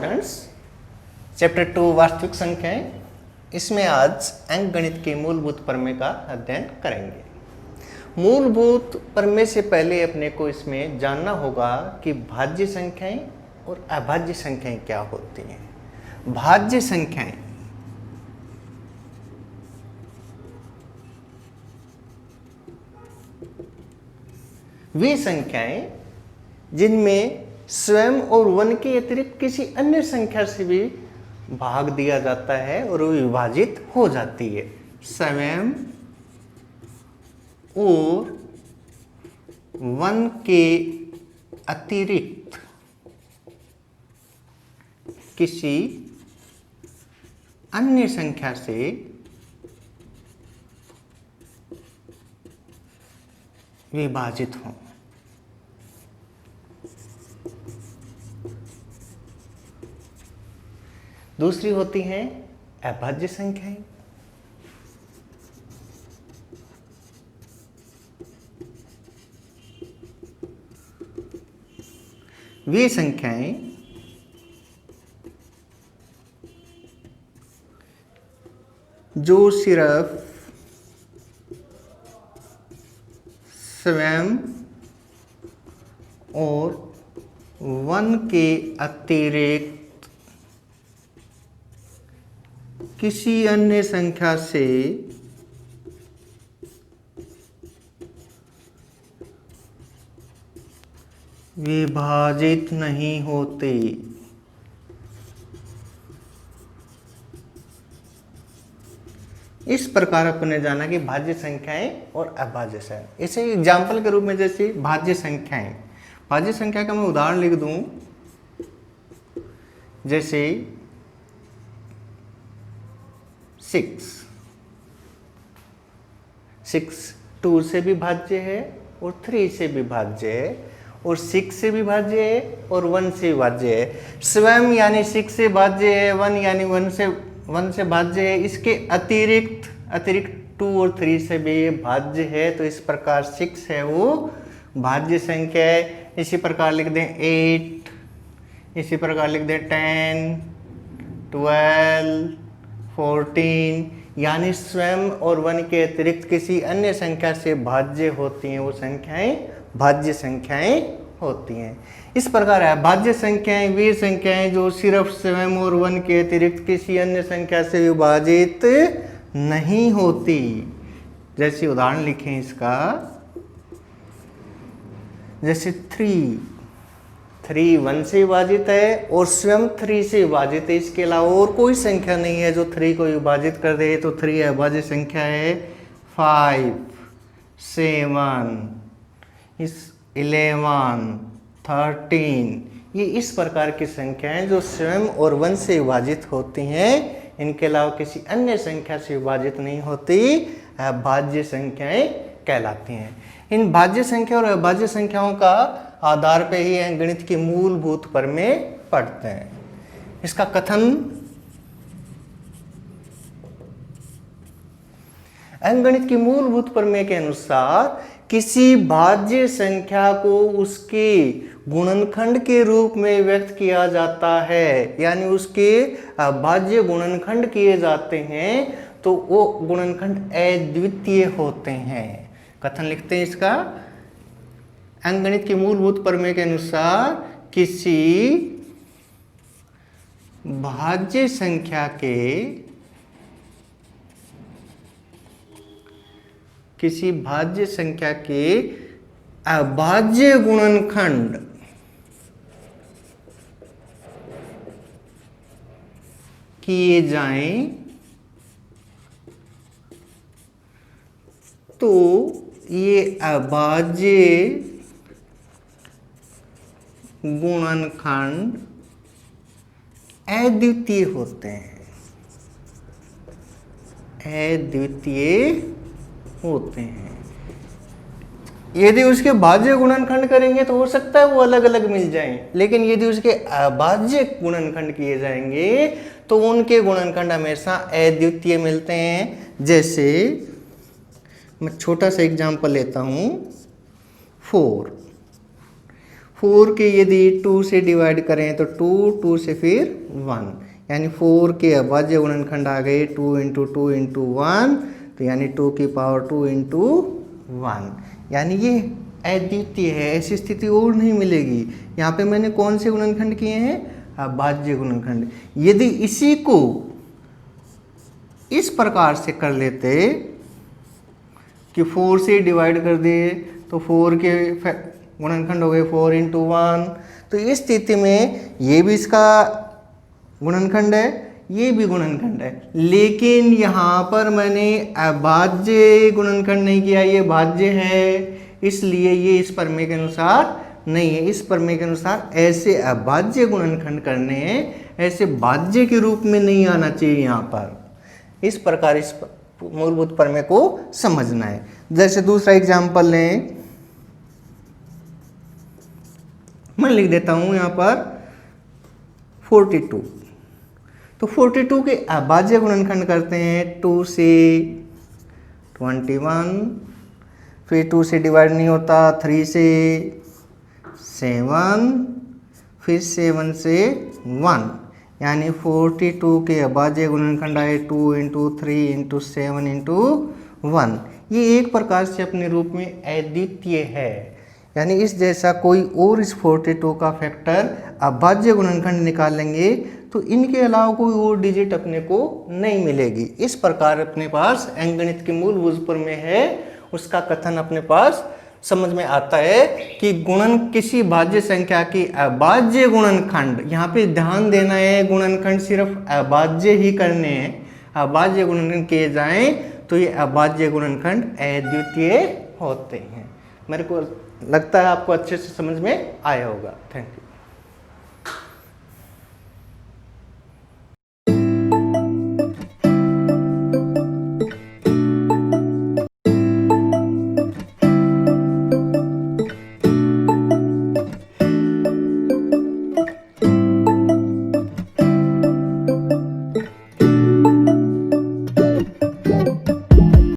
Students, chapter 2 वास्तविक संख्याएं। इसमें आज अंकगणित के मूलभूत प्रमेय का अध्ययन करेंगे। मूलभूत प्रमेय से पहले अपने को इसमें जानना होगा कि भाज्य संख्याएं और अभाज्य संख्याएं क्या होती हैं। भाज्य संख्याएं वे संख्याएं जिनमें स्वयं और वन के अतिरिक्त किसी अन्य संख्या से भी भाग दिया जाता है और वो विभाजित हो जाती है। स्वयं और वन के अतिरिक्त किसी अन्य संख्या से विभाजित हों। दूसरी होती हैं अभाज्य संख्याएं। वे संख्याएं जो सिर्फ स्वयं और वन के अतिरिक्त किसी अन्य संख्या से विभाजित नहीं होते। इस प्रकार अपने जाना कि भाज्य संख्याएं और अभाज्य संख्याएं। इसे एग्जाम्पल के रूप में जैसे भाज्य संख्याएं, भाज्य संख्या का मैं उदाहरण लिख दूं, जैसे 6 2 से भी भाज्य है और 3 से भी भाज्य है और 6 से भी भाज्य है और 1 से भी भाज्य है। स्वयं यानी 6 से भाज्य है, 1 यानी 1 से भाज्य है, इसके अतिरिक्त 2 और 3 से भी भाज्य है। तो इस प्रकार 6 है वो भाज्य संख्या है। इसी प्रकार लिख दें 8, इसी प्रकार लिख दें 10, 12, 14, यानी स्वयं और वन के अतिरिक्त किसी अन्य संख्या से भाज्य होती हैं, वो संख्याएं भाज्य संख्याएं होती हैं। इस प्रकार अभाज्य संख्याएं वे संख्याएं जो सिर्फ स्वयं और वन के अतिरिक्त किसी अन्य संख्या से विभाजित नहीं होती। जैसे उदाहरण लिखें इसका, जैसे 3 1 से विभाजित है और स्वयं 3 से विभाजित है, इसके अलावा और कोई संख्या नहीं है जो 3 को विभाजित कर दे, तो 3 अभाज्य संख्या है। 5 7 11 13, ये इस प्रकार की संख्याएं जो स्वयं और 1 से विभाजित होती हैं, इनके अलावा किसी अन्य संख्या से विभाजित नहीं होती, भाज्य संख्याएं कहलाती हैं। इन भाज्य संख्या और अभाज्य संख्याओं का आधार पे ही अंकगणित के मूलभूत प्रमेय पढ़ते हैं। इसका कथन, अंकगणित के मूलभूत प्रमेय के अनुसार किसी भाज्य संख्या को उसके गुणनखंड के रूप में व्यक्त किया जाता है, यानी उसके भाज्य गुणनखंड किए जाते हैं तो वो गुणनखंड अद्वितीय होते हैं। कथन लिखते हैं इसका, अंकगणित के मूलभूत प्रमेय के अनुसार किसी भाज्य संख्या के अभाज्य गुणनखंड किए जाएं तो ये अभाज्य गुणनखंड अद्वितीय होते हैं, अद्वितीय होते हैं। यदि उसके भाज्य गुणनखंड करेंगे तो हो सकता है वो अलग अलग मिल जाएं, लेकिन यदि उसके अभाज्य गुणनखंड किए जाएंगे तो उनके गुणनखंड हमेशा अद्वितीय मिलते हैं। जैसे मैं छोटा सा एग्जांपल लेता हूं, 4 4 के यदि 2 से डिवाइड करें तो 2, 2 से फिर 1, यानी 4 के अभाज्य गुणनखंड आ गए 2 इंटू 2 इंटू 1, तो यानी 2 की पावर 2 इंटू 1, यानी ये अद्वितीय है, ऐसी स्थिति और नहीं मिलेगी। यहाँ पे मैंने कौन से गुणनखंड किए हैं? अभाज्य गुणनखंड। यदि इसी को इस प्रकार से कर लेते कि 4 से डिवाइड कर दिए तो 4 के गुणनखंड हो गए 4 इंटू 1, तो इस स्थिति में ये भी इसका गुणनखंड है, ये भी गुणनखंड है, लेकिन यहाँ पर मैंने अभाज्य गुणनखंड नहीं किया, ये भाज्य है, इसलिए ये इस प्रमेय के अनुसार नहीं है। इस प्रमेय के अनुसार ऐसे अभाज्य गुणनखंड करने हैं, ऐसे भाज्य के रूप में नहीं आना चाहिए यहाँ पर। इस प्रकार इस मूलभूत प्रमेय को समझना है। जैसे दूसरा एग्जाम्पल लें, मैं लिख देता हूं यहाँ पर 42, तो 42 के अभाज्य गुणनखंड करते हैं 2 से 21, फिर 2 से डिवाइड नहीं होता, 3 से 7, फिर 7 से 1, यानी 42 के अभाज्य गुणनखंड आए 2 इंटू 3 इंटू 7 इंटू 1। ये एक प्रकार से अपने रूप में अद्वितीय है, यानी इस जैसा कोई और इस 42 का फैक्टर अभाज्य गुणनखंड निकालेंगे तो इनके अलावा कोई और डिजिट अपने को नहीं मिलेगी। इस प्रकार अपने पास अंकगणित के मूलभूत प्रमेय है, उसका कथन अपने पास समझ में आता है कि गुणन किसी भाज्य संख्या की अभाज्य गुणनखंड, यहाँ पे ध्यान देना है गुणनखंड सिर्फ अभाज्य ही करने हैं, अभाज्य गुणनखंड किए जाएं तो ये अभाज्य गुणनखंड अद्वितीय होते हैं। मेरे को लगता है आपको अच्छे से समझ में आया होगा। Thank you.